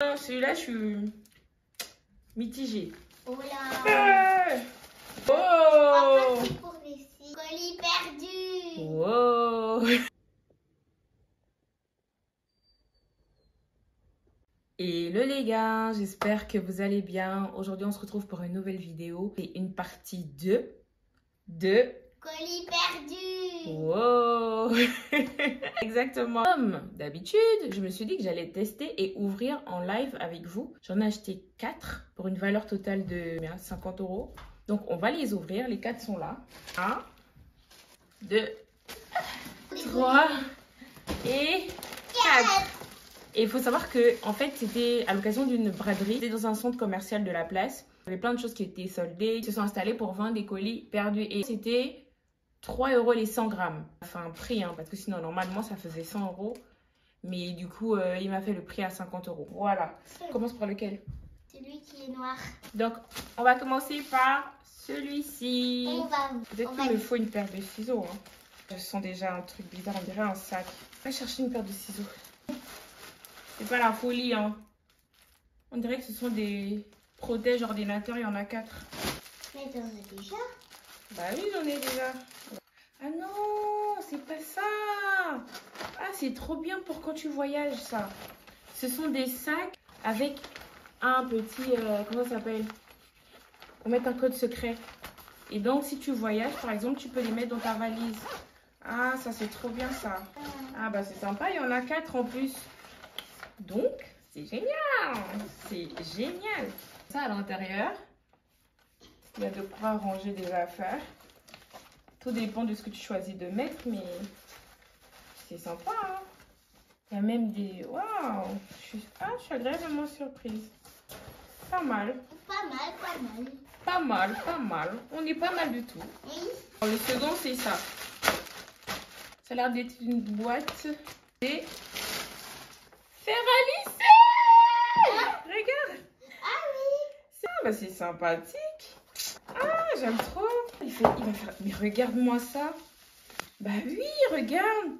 Celui-là, je suis mitigée. Oh là. Oh! Pour les colis perdus. Wow! Hello les gars, j'espère que vous allez bien. Aujourd'hui, on se retrouve pour une nouvelle vidéo. C'est une partie 2 de Colis perdus. wow! Exactement. Comme d'habitude, je me suis dit que j'allais tester et ouvrir en live avec vous. J'en ai acheté 4 pour une valeur totale de 50 €. Donc, on va les ouvrir. Les 4 sont là. 1, 2, 3 et 4. Et il faut savoir que, en fait, c'était à l'occasion d'une braderie. C'était dans un centre commercial de la place. Il y avait plein de choses qui étaient soldées. Ils se sont installés pour vendre des colis perdus. Et c'était 3 € les 100 grammes. Enfin, un prix, hein, parce que sinon, normalement, ça faisait 100 €. Mais du coup, il m'a fait le prix à 50 €. Voilà. On commence par lequel? Celui qui est noir. Donc, on va commencer par celui-ci. Peut-être qu'il me faut une paire de ciseaux. Hein. Je sens déjà un truc bizarre, on dirait un sac. On va chercher une paire de ciseaux. C'est pas la folie, hein. On dirait que ce sont des protèges ordinateurs, il y en a 4. Mais t'en as déjà? Bah oui, j'en ai déjà. Ah non, c'est pas ça. Ah, c'est trop bien pour quand tu voyages, ça. Ce sont des sacs avec un petit, comment ça s'appelle? Pour mettre un code secret. Et donc, si tu voyages, par exemple, tu peux les mettre dans ta valise. Ah, ça, c'est trop bien, ça. Ah, bah, c'est sympa. Il y en a 4 en plus. Donc, c'est génial. C'est génial. Ça, à l'intérieur, il y a de quoi ranger des affaires. Tout dépend de ce que tu choisis de mettre, mais c'est sympa. Hein. Il y a même des... Waouh. Je suis agréablement surprise. Pas mal. Pas mal, pas mal. Pas mal, pas mal. On est pas mal du tout. Oui. Alors, le second, c'est ça. Ça a l'air d'être une boîte et fer à lisser. Regarde. Ah oui. Bah, c'est sympathique. Ah, j'aime trop. Il va faire... Mais regarde-moi ça. Bah oui, regarde.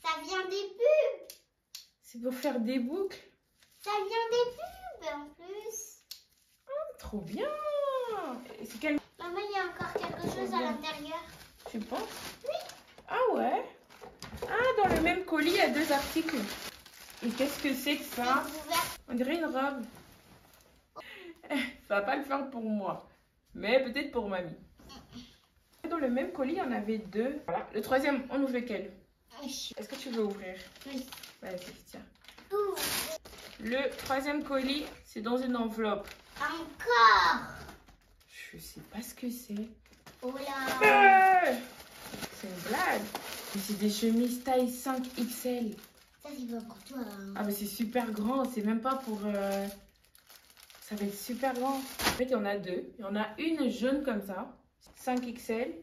Ça vient des pubs. C'est pour faire des boucles. Ça vient des pubs en plus. Ah, trop bien. C'est quel... Maman, il y a encore quelque chose à l'intérieur. Tu penses? Oui. Ah ouais. Ah, dans le même colis, il y a 2 articles. Et qu'est-ce que c'est que ça? On dirait une robe. Ça va pas le faire pour moi. Mais peut-être pour mamie. Dans le même colis, il y en avait 2. Voilà. Le troisième, on ouvre lequel? Est-ce que tu veux ouvrir? Oui. Vas-y, tiens. Le troisième colis, c'est dans une enveloppe. Encore. Je sais pas ce que c'est. Oh là. C'est une blague. C'est des chemises taille 5 XL. Ça, c'est pas pour toi. Hein. Ah, mais c'est super grand. C'est même pas pour... Ça va être super grand. En fait, il y en a 2. Il y en a une jaune comme ça. 5 XL.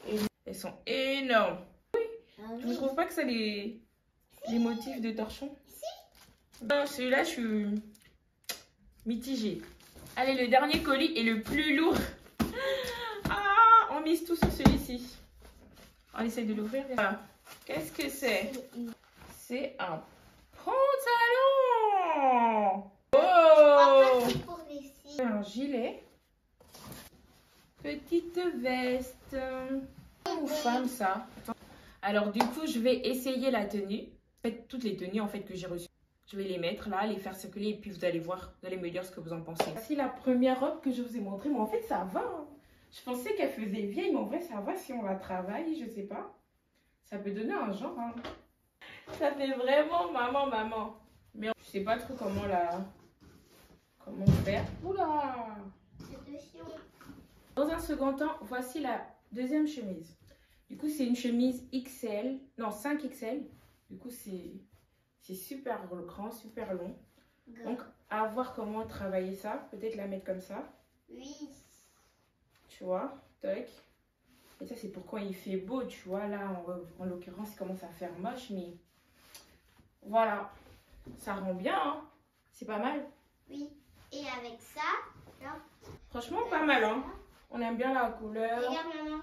Et elles sont énormes. Oui. Ah, Je ne trouve pas que ça les motifs de torchon. Si. Non, celui-là, je suis mitigée. Allez, le dernier colis est le plus lourd. Ah, on mise tout sur celui-ci. On essaye de l'ouvrir. Voilà. Qu'est-ce que c'est? C'est un pantalon. Oh! Un gilet. Petite veste. Ou femme, ça. Alors, du coup, je vais essayer la tenue. En fait, toutes les tenues en fait, que j'ai reçues. Je vais les mettre là, les faire circuler et puis vous allez voir, vous allez me dire ce que vous en pensez. Voici la première robe que je vous ai montrée, mais en fait ça va. Hein. Je pensais qu'elle faisait vieille, mais en vrai ça va si on la travaille, je sais pas. Ça peut donner un genre. Hein. Ça fait vraiment maman. Mais je sais pas trop comment faire. Oula! Dans un second temps, voici la deuxième chemise. Du coup c'est une chemise XL, non 5 XL. Du coup c'est super grand, super long. Donc, à voir comment travailler ça. Peut-être la mettre comme ça. Oui. Tu vois, toc. Et ça, c'est pourquoi il fait beau, tu vois. Là, en l'occurrence, il commence à faire moche, mais voilà. Ça rend bien, hein. C'est pas mal. Oui. Et avec ça, là, franchement, pas mal, hein. On aime bien la couleur. Regarde, maman.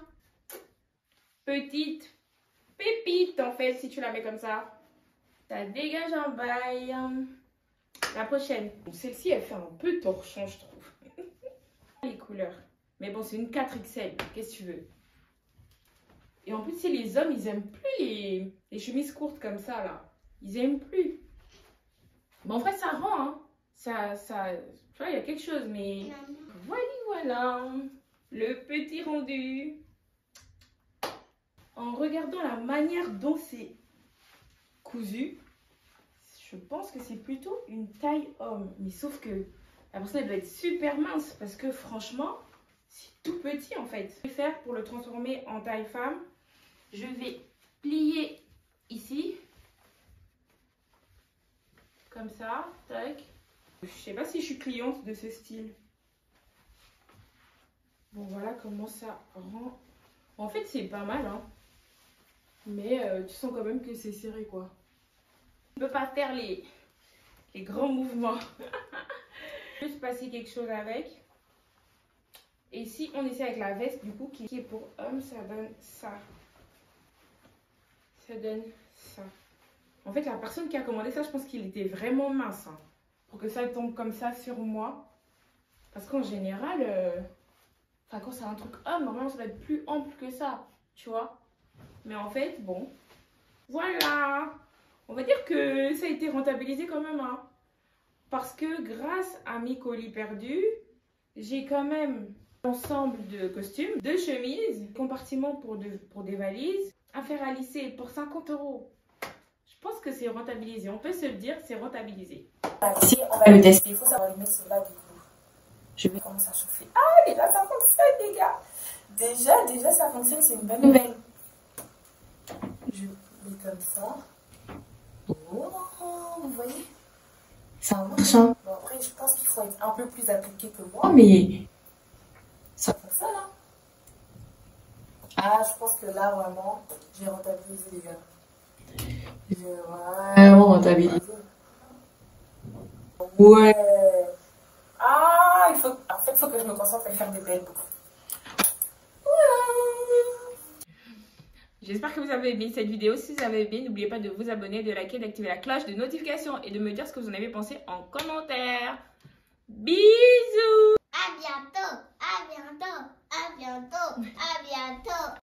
Petite pépite, en fait, si tu la mets comme ça. Ça dégage un bail. La prochaine. Celle-ci, elle fait un peu torchon, je trouve. Les couleurs. Mais bon, c'est une 4XL. Qu'est-ce que tu veux? Et en plus, c'est les hommes, ils aiment plus les chemises courtes comme ça, là. Ils aiment plus. Bon, en vrai, ça rend, hein. Tu vois, il y a quelque chose, mais... Voilà. Le petit rendu. En regardant la manière dont c'est cousu, je pense que c'est plutôt une taille homme. Mais sauf que la personne, elle doit être super mince parce que franchement, c'est tout petit en fait. Je vais faire pour le transformer en taille femme. Je vais plier ici. Comme ça, tac. Je sais pas si je suis cliente de ce style. Bon, voilà comment ça rend. En fait, c'est pas mal, hein. Mais tu sens quand même que c'est serré, quoi. On ne peut pas faire les grands mouvements. Juste passer quelque chose avec. Et si on essaie avec la veste, du coup, qui est pour homme, ça donne ça. Ça donne ça. En fait, la personne qui a commandé ça, je pense qu'il était vraiment mince. Hein, pour que ça tombe comme ça sur moi. Parce qu'en général, quand c'est un truc homme, normalement, ça va être plus ample que ça. Tu vois? Mais en fait, bon. Voilà. On va dire que ça a été rentabilisé quand même. Hein, parce que grâce à mes colis perdus, j'ai quand même ensemble de costumes, de chemises, compartiments pour des valises, à faire à lisser pour 50 €. Je pense que c'est rentabilisé. On peut se le dire, c'est rentabilisé. Ici, on va le tester. Il faut savoir le mettre sur là du coup. Je vais commencer à chauffer. Ah, déjà ça fonctionne, les gars. Déjà ça fonctionne, c'est une bonne nouvelle. Je mets comme ça. Oh, vous voyez? Ça marche, hein. Bon, après, je pense qu'il faut être un peu plus appliqué que moi, mais ça fonctionne, hein. Ah, je pense que là, vraiment, j'ai rentabilisé, les gars. J'ai vraiment rentabilisé. Ouais. Ah, en fait, il faut que je me concentre à faire des belles boucles. J'espère que vous avez aimé cette vidéo. Si vous avez aimé, n'oubliez pas de vous abonner, de liker, d'activer la cloche de notification et de me dire ce que vous en avez pensé en commentaire. Bisous! À bientôt, à bientôt, à bientôt, à bientôt.